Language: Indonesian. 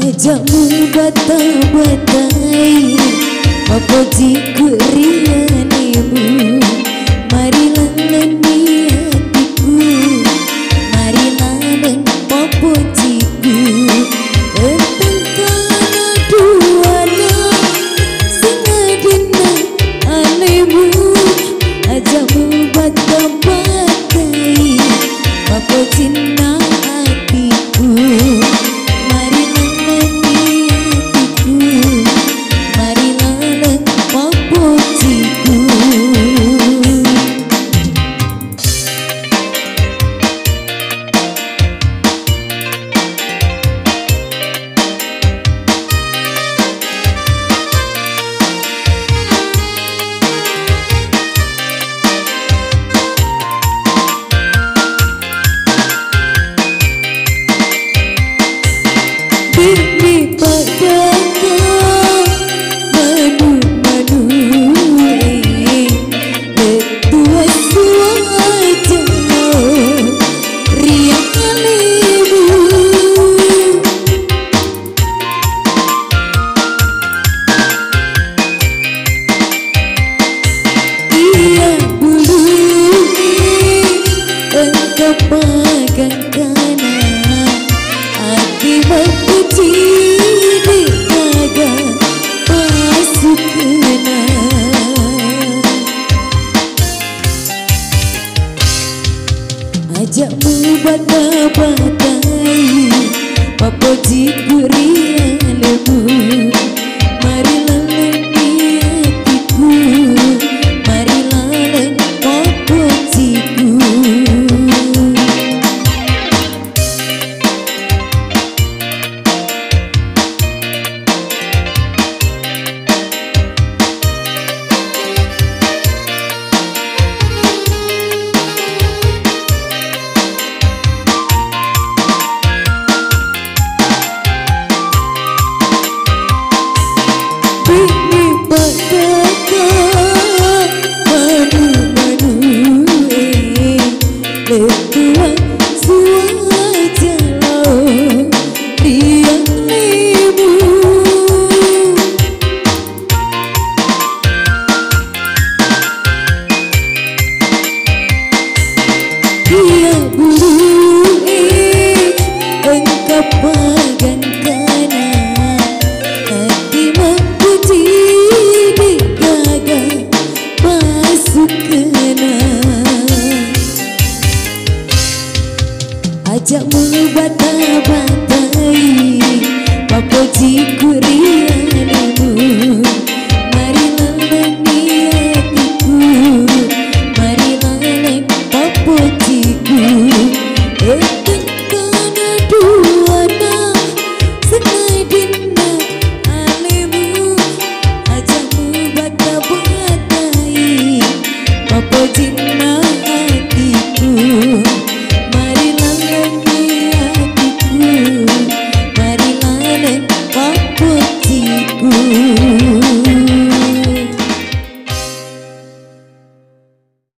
Ajakmu bata-batai apa jiku rianemu. Marilah leni hatiku, marilah neng apa jiku. Tentangkana duana singadina anemu. Ajakmu bata-batai apa cinta hatiku. Ini padakah madu-madu betua suaja riang alimu. Ia bulu engkau pegang kanan, hati memuji dijaga masuk kena. Ajakmu bata-batai apa jiku rianemu. Marilah leni hatiku, marilah leng apa jiku. Ini padakah madu-madu betua suaja riang limu. Ia bulu engkau pegang kanan, hati memuji dijaga masuk kena. Ajakmu bata-batai apa jiku rianemu.